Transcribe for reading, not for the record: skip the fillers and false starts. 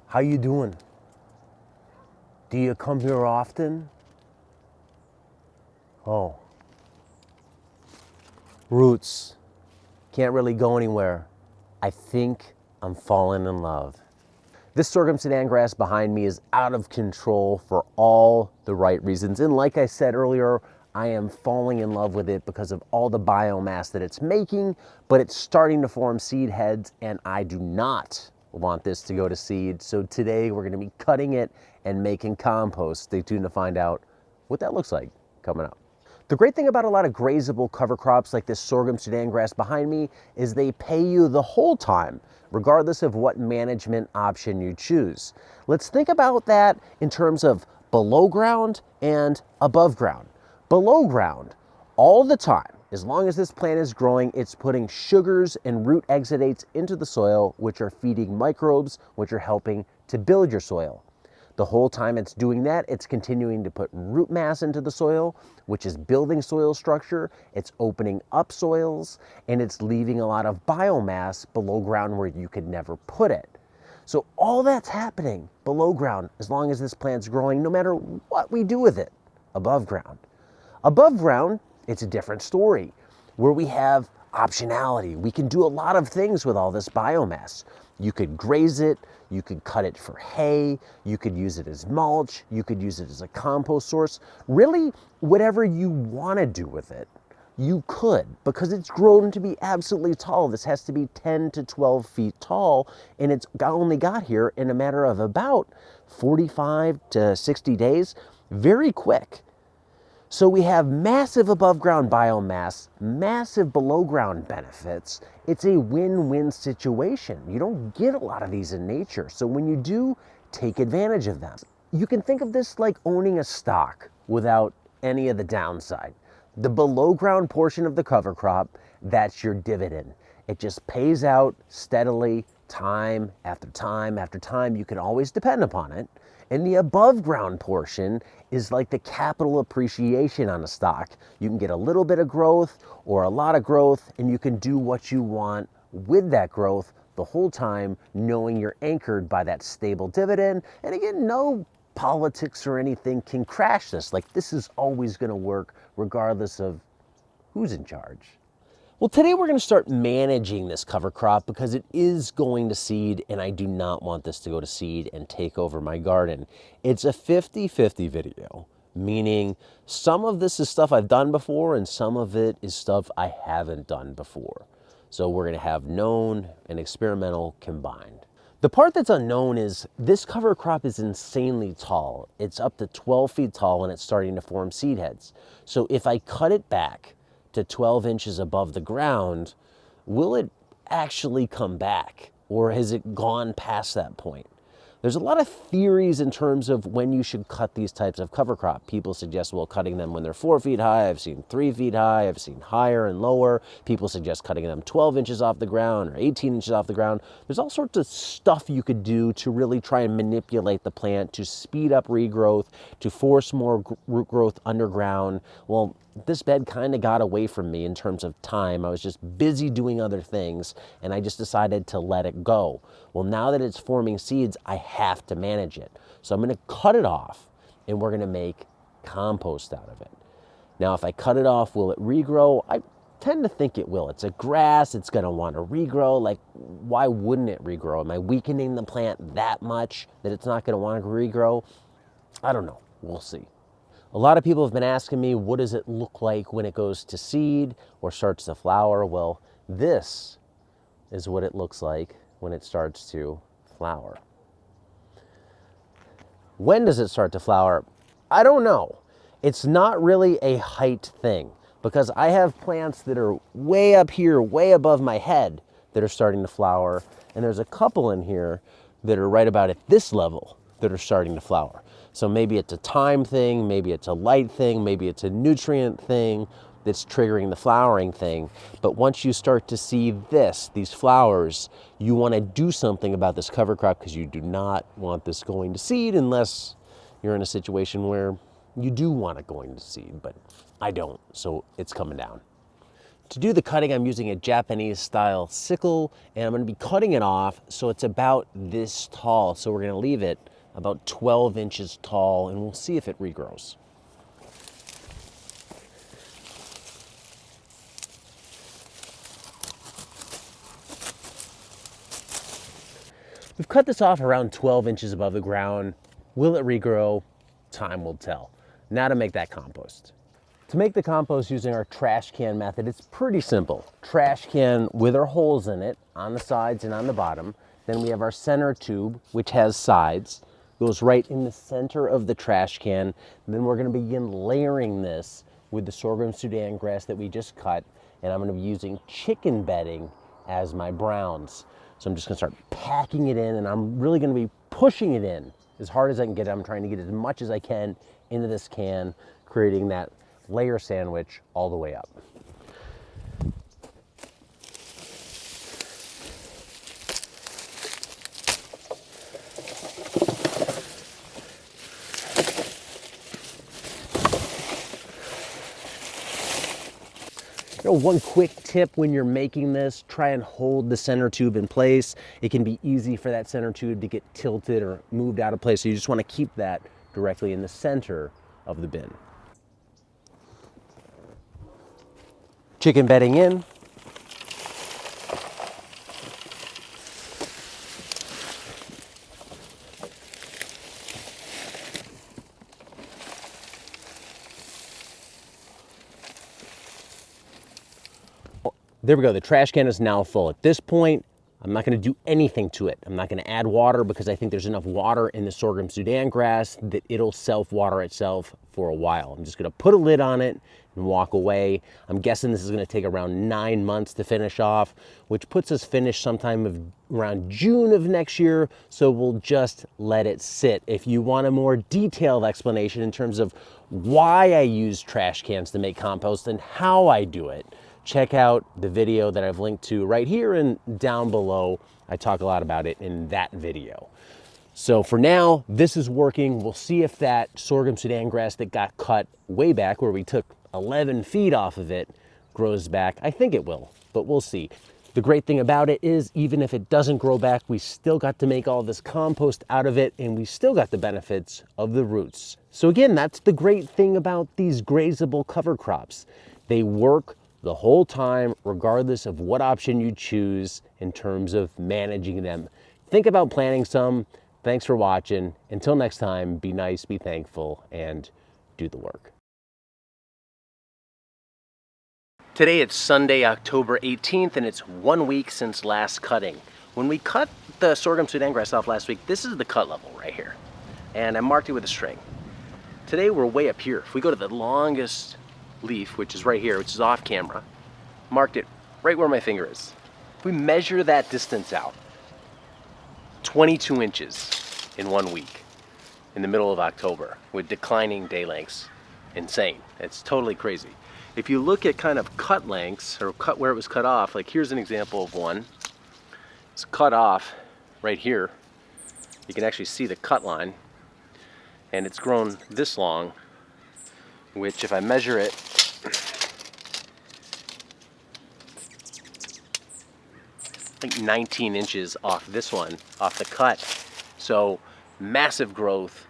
How you doing? Do you come here often? Oh, roots. Can't really go anywhere. I think I'm falling in love. This sorghum Sudan grass behind me is out of control for all the right reasons. And like I said earlier, I am falling in love with it because of all the biomass that it's making, but it's starting to form seed heads, and I do not want this to go to seed. So today we're gonna be cutting it and making compost. Stay tuned to find out what that looks like coming up. The great thing about a lot of grazable cover crops like this sorghum Sudan grass behind me is they pay you the whole time, regardless of what management option you choose. Let's think about that in terms of below ground and above ground. Below ground, all the time, as long as this plant is growing, it's putting sugars and root exudates into the soil, which are feeding microbes, which are helping to build your soil. The whole time it's doing that, it's continuing to put root mass into the soil, which is building soil structure, it's opening up soils, and it's leaving a lot of biomass below ground where you could never put it. So all that's happening below ground, as long as this plant's growing, no matter what we do with it, above ground. Above ground, it's a different story, where we have optionality. We can do a lot of things with all this biomass. You could graze it, you could cut it for hay, you could use it as mulch, you could use it as a compost source. Really, whatever you want to do with it, you could, because it's grown to be absolutely tall. This has to be 10 to 12 feet tall, and it's only got here in a matter of about 45 to 60 days, very quick. So we have massive above ground biomass, massive below ground benefits. It's a win-win situation. You don't get a lot of these in nature. So when you do, take advantage of them. You can think of this like owning a stock without any of the downside. The below ground portion of the cover crop, that's your dividend. It just pays out steadily, time after time after time. You can always depend upon it. And the above ground portion is like the capital appreciation on a stock. You can get a little bit of growth or a lot of growth, and you can do what you want with that growth the whole time, knowing you're anchored by that stable dividend. And again, no politics or anything can crash this. Like, this is always going to work regardless of who's in charge. Well, today we're going to start managing this cover crop because it is going to seed, and I do not want this to go to seed and take over my garden. It's a 50-50 video, meaning some of this is stuff I've done before and some of it is stuff I haven't done before. So we're going to have known and experimental combined. The part that's unknown is this cover crop is insanely tall. It's up to 12 feet tall and it's starting to form seed heads. So if I cut it back to 12 inches above the ground, will it actually come back, or has it gone past that point? There's a lot of theories in terms of when you should cut these types of cover crop. People suggest, well, cutting them when they're 4 feet high. I've seen 3 feet high. I've seen higher and lower. People suggest cutting them 12 inches off the ground or 18 inches off the ground. There's all sorts of stuff you could do to really try and manipulate the plant to speed up regrowth, to force more root growth underground. Well, this bed kind of got away from me in terms of time. I was just busy doing other things, and I just decided to let it go. Well, now that it's forming seeds, I have to manage it. So I'm going to cut it off, and we're going to make compost out of it. Now, if I cut it off, will it regrow? I tend to think it will. It's a grass. It's going to want to regrow. Like, why wouldn't it regrow? Am I weakening the plant that much that it's not going to want to regrow? I don't know. We'll see. A lot of people have been asking me, what does it look like when it goes to seed or starts to flower? Well, this is what it looks like when it starts to flower. When does it start to flower? I don't know. It's not really a height thing because I have plants that are way up here, way above my head that are starting to flower. And there's a couple in here that are right about at this level that are starting to flower. So maybe it's a time thing, maybe it's a light thing, maybe it's a nutrient thing that's triggering the flowering thing. But once you start to see these flowers, you want to do something about this cover crop because you do not want this going to seed unless you're in a situation where you do want it going to seed, but I don't, so it's coming down. To do the cutting, I'm using a Japanese style sickle, and I'm going to be cutting it off so it's about this tall. So we're going to leave it about 12 inches tall, and we'll see if it regrows. We've cut this off around 12 inches above the ground. Will it regrow? Time will tell. Now to make that compost. To make the compost using our trash can method, it's pretty simple. Trash can with our holes in it on the sides and on the bottom. Then we have our center tube, which has sides, goes right in the center of the trash can. And then we're going to begin layering this with the sorghum Sudan grass that we just cut. And I'm going to be using chicken bedding as my browns. So I'm just going to start packing it in, and I'm really going to be pushing it in as hard as I can get it. I'm trying to get as much as I can into this can, creating that layer sandwich all the way up. One quick tip when you're making this, try and hold the center tube in place. It can be easy for that center tube to get tilted or moved out of place, so you just want to keep that directly in the center of the bin. Chicken bedding in. There we go, the trash can is now full. At this point, I'm not going to do anything to it. I'm not going to add water because I think there's enough water in the sorghum Sudan grass that it'll self-water itself for a while. I'm just going to put a lid on it and walk away. I'm guessing this is going to take around 9 months to finish off, which puts us finished sometime of around June of next year, so we'll just let it sit. If you want a more detailed explanation in terms of why I use trash cans to make compost and how I do it, check out the video that I've linked to right here and down below. I talk a lot about it in that video. So for now, this is working. We'll see if that sorghum Sudan grass that got cut way back, where we took 11 feet off of it, grows back. I think it will, but we'll see. The great thing about it is, even if it doesn't grow back, we still got to make all this compost out of it, and we still got the benefits of the roots. So again, that's the great thing about these grazable cover crops. They work the whole time, regardless of what option you choose in terms of managing them. Think about planting some. Thanks for watching. Until next time, be nice, be thankful, and do the work. Today it's Sunday, October 18th, and it's 1 week since last cutting. When we cut the sorghum Sudan grass off last week, this is the cut level right here. And I marked it with a string. Today we're way up here. If we go to the longest leaf, which is right here, which is off camera, marked it right where my finger is. If we measure that distance out, 22 inches in 1 week in the middle of October with declining day lengths. Insane. It's totally crazy. If you look at kind of cut lengths, or cut where it was cut off, like here's an example of one. It's cut off right here. You can actually see the cut line, and it's grown this long, which if I measure it, like 19 inches off this one, off the cut. So massive growth,